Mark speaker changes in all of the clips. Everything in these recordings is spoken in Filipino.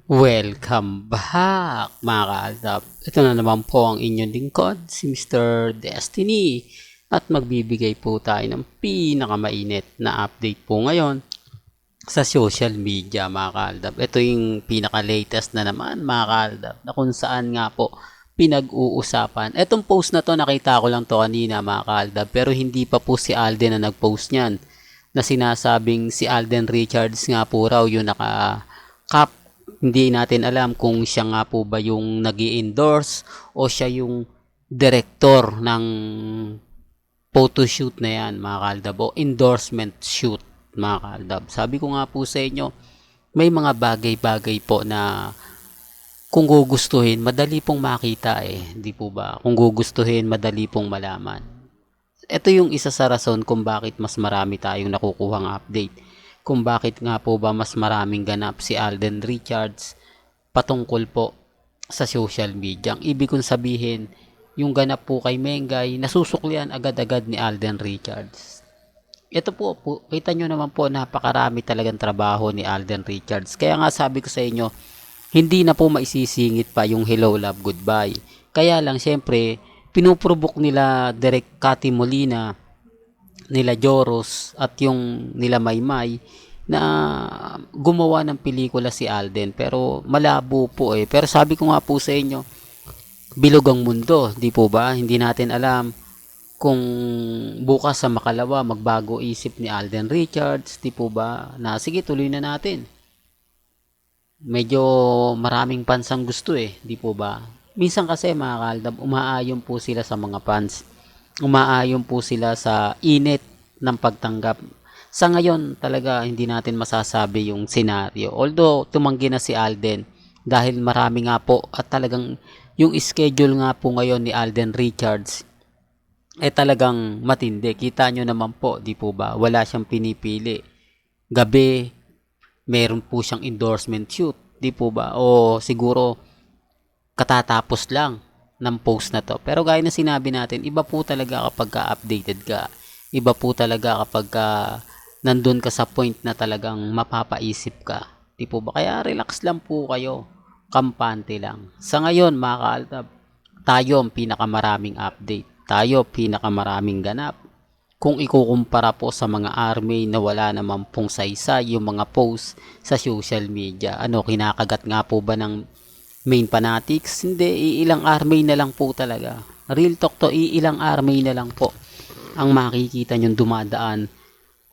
Speaker 1: Welcome back mga kaaldab. Ito na naman po ang inyong lingkod, si Mr. Destiny. At magbibigay po tayo ng pinakamainit na update po ngayon sa social media mga kaaldab. Ito yung pinaka-latest na naman mga kaaldab na kung saan nga po pinag-uusapan. Etong post na to nakita ko lang to kanina mga kaaldab, pero hindi pa po si Alden na nag-post niyan, na sinasabing si Alden Richards nga po raw yung naka-cap. Hindi natin alam kung siya nga po ba yung nag-i-endorse o siya yung director ng photoshoot na yan mga kaaldab, o endorsement shoot mga kaaldab. Sabi ko nga po sa inyo, may mga bagay-bagay po na kung gugustuhin, madali pong makita di po ba? Kung gugustuhin, madali pong malaman. Ito yung isa sa rason kung bakit mas marami tayong nakukuhang update. Kung bakit nga po ba mas maraming ganap si Alden Richards patungkol po sa social media. Ang ibig kong sabihin, yung ganap po kay Mengay, nasusuklian agad-agad ni Alden Richards. Ito po, kita nyo naman po, napakarami talagang trabaho ni Alden Richards. Kaya nga sabi ko sa inyo, hindi na po maisisingit pa yung hello, love, goodbye. Kaya lang, syempre, pinuprovok nila Direk Cathy Molina, nila Joros at yung nila Maymay na gumawa ng pelikula si Alden, pero malabo po Pero sabi ko nga po sa inyo, bilog ang mundo, di po ba? Hindi natin alam kung bukas sa makalawa magbago isip ni Alden Richards, di po ba? Na sige, tuloy na natin. Medyo maraming fans ang gusto di po ba? Minsan kasi mga kaaldab, umaayon po sila sa mga fans. Umaayon po sila sa init ng pagtanggap. Sa ngayon talaga hindi natin masasabi yung senaryo. Although tumanggi na si Alden dahil marami nga po at talagang yung schedule nga po ngayon ni Alden Richards talagang matindi. Kita nyo naman po, di po ba? Wala siyang pinipili. Gabi, meron po siyang endorsement shoot, di po ba? O siguro katatapos lang ng post na to. Pero gaya na sinabi natin, iba po talaga kapag updated ka. Iba po talaga kapag nandun ka sa point na talagang mapapaisip ka. Di po ba? Kaya relax lang po kayo. Kampante lang. Sa ngayon, mga kaaltab, tayo ang pinakamaraming update. Tayo pinakamaraming ganap. Kung ikukumpara po sa mga army na wala naman pong saysay yung mga post sa social media. Kinakagat nga po ba ng main fanatics? Hindi, iilang army na lang po talaga. Real talk to, iilang army na lang po ang makikita nyong dumadaan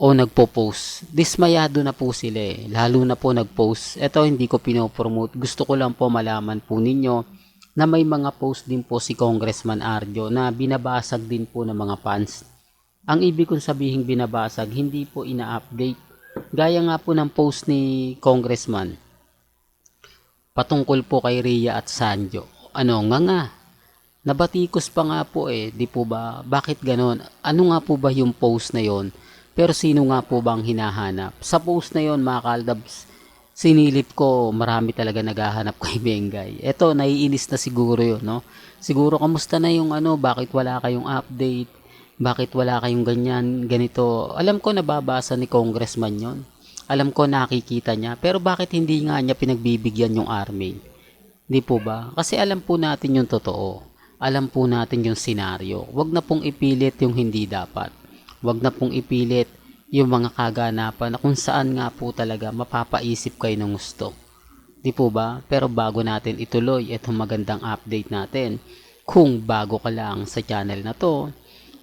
Speaker 1: o nagpo-post. Dismayado na po sila lalo na po nag-post. Ito hindi ko pinopromote, gusto ko lang po malaman po ninyo na may mga post din po si Congressman Arjo na binabasag din po ng mga fans. Ang ibig kong sabihin binabasag, hindi po ina-update. Gaya nga po ng post ni Congressman patungkol po kay Rhea at Sanjo. Nga nabatikos pa nga po di po ba? Bakit ganon? Ano nga po ba yung post na yon? Pero sino nga po bang hinahanap? Sa post na yon mga kaldabs, sinilip ko marami talaga naghahanap kay Mengay. Eto, naiinis na siguro yun, no? Siguro kamusta na yung bakit wala kayong update? Bakit wala kayong ganyan, ganito? Alam ko nababasa ni Congressman yon. Alam ko nakikita niya. Pero bakit hindi nga niya pinagbibigyan yung army? Di po ba? Kasi alam po natin yung totoo. Alam po natin yung senaryo. Huwag na pong ipilit yung hindi dapat. Huwag na pong ipilit yung mga kaganapan na kung saan nga po talaga mapapaisip kayo ng gusto. Di po ba? Pero bago natin ituloy itong magandang update natin, kung bago ka lang sa channel na to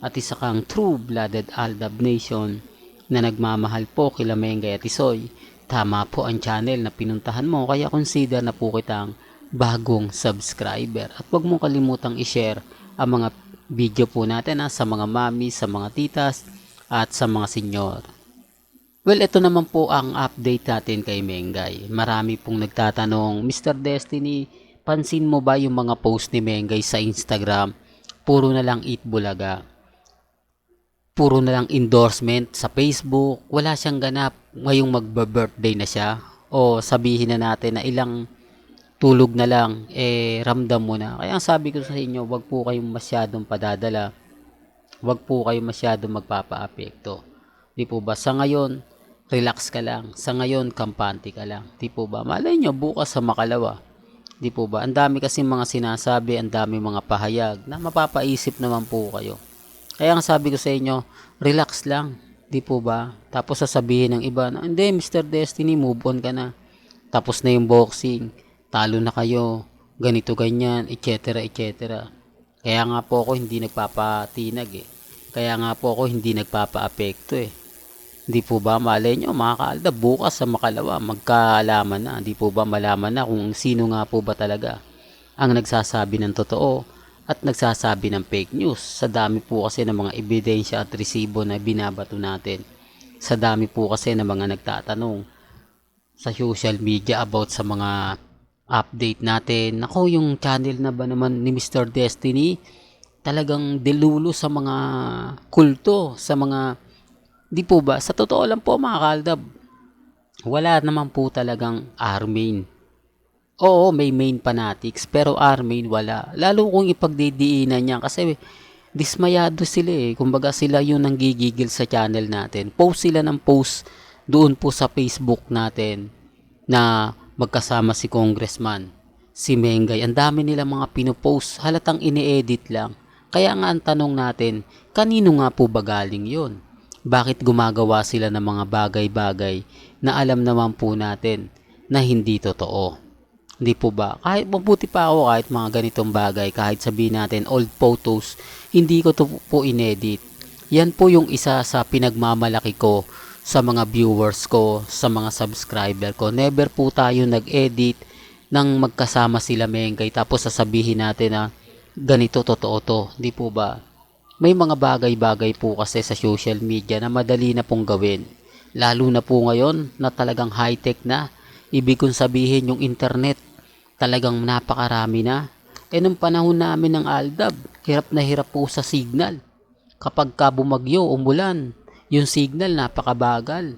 Speaker 1: at isa kang true-blooded Aldab Nation na nagmamahal po kila Mengay at Isoy, tama po ang channel na pinuntahan mo, kaya consider na po kitang bagong subscriber. At huwag mong kalimutang i-share ang mga video po natin sa mga mami, sa mga titas, at sa mga senyor. Well, ito naman po ang update natin kay Mengay. Marami pong nagtatanong, Mr. Destiny, pansin mo ba yung mga post ni Mengay sa Instagram? Puro na lang eat bulaga. Puro na lang endorsement sa Facebook. Wala siyang ganap. Ngayong magba-birthday na siya. O sabihin na natin na ilang tulog na lang, ramdam mo na. Kaya sabi ko sa inyo, wag po kayong masyadong padadala. Wag po kayong masyadong magpapa-apekto. Di po ba? Sa ngayon, relax ka lang. Sa ngayon, kampante ka lang. Di po ba? Malay nyo, bukas sa makalawa. Di po ba? Ang dami kasi mga sinasabi, ang dami mga pahayag na mapapaisip naman po kayo. Kaya ang sabi ko sa inyo, relax lang. Di po ba? Tapos sasabihin ng iba na, hindi, Mr. Destiny, move on ka na. Tapos na yung boxing, talo na kayo, ganito, ganyan, etc. etc. Kaya nga po ako hindi nagpapatinag eh. Kaya nga po ako hindi nagpapaapekto eh. Hindi po ba malay nyo mga kaalda, bukas sa makalawa magkaalaman na. Hindi po ba malaman na kung sino nga po ba talaga ang nagsasabi ng totoo at nagsasabi ng fake news. Sa dami po kasi ng mga ebidensya at resibo na binabato natin. Sa dami po kasi ng mga nagtatanong sa social media about sa mga update natin. Nako, yung channel na ba naman ni Mr. Destiny talagang delulo sa mga kulto, sa mga, di po ba? Sa totoo lang po mga kaldab, wala naman po talagang R-main. Oo, may main fanatics, pero R-main wala. Lalo kung ipagdidiinan niya kasi dismayado sila eh. Kumbaga sila yung nanggigigil sa channel natin. Post sila ng post doon po sa Facebook natin na magkasama si Congressman, si Mengay. Ang dami nila mga pinopost, halatang ini-edit lang. Kaya nga ang tanong natin, kanino nga po ba galing yun? Bakit gumagawa sila ng mga bagay-bagay na alam naman po natin na hindi totoo? Hindi po ba? Kahit mabuti pa ako kahit mga ganitong bagay, kahit sabihin natin old photos, hindi ko to po inedit. Yan po yung isa sa pinagmamalaki ko sa mga viewers ko, sa mga subscriber ko. Never po tayo nag-edit nang magkasama sila Mengay tapos sasabihin natin na ganito totoo to. Hindi po ba? May mga bagay-bagay po kasi sa social media na madali na pong gawin. Lalo na po ngayon na talagang high-tech na. Ibig kong sabihin yung internet talagang napakarami na. Nung panahon namin ng Aldab, hirap na hirap po sa signal. Kapag ka bumagyo, umulan, yung signal napakabagal.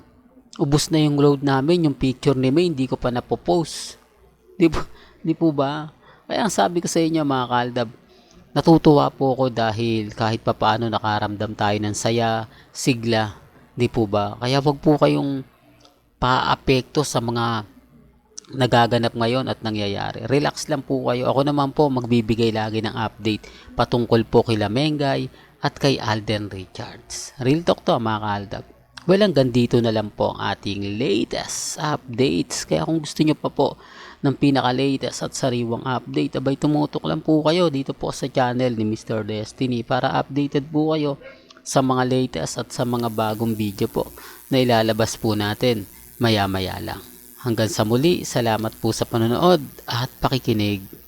Speaker 1: Ubus na yung load namin, yung picture ni May, hindi ko pa napopost. Di po ba? Kaya ang sabi ko sa inyo mga Kaldab, natutuwa po ako dahil kahit papaano nakaramdam tayo ng saya, sigla. Di po ba? Kaya wag po kayong paapekto sa mga nagaganap ngayon at nangyayari. Relax lang po kayo. Ako naman po magbibigay lagi ng update patungkol po kay Mengay at kay Alden Richards. Real talk to mga kaaldab. Well, hanggang dito na lang po ang ating latest updates. Kaya kung gusto nyo pa po ng pinaka-latest at sariwang update, abay tumutok lang po kayo dito po sa channel ni Mr. Destiny para updated po kayo sa mga latest at sa mga bagong video po na ilalabas po natin maya-maya lang. Hanggang sa muli, salamat po sa panonood at pakikinig.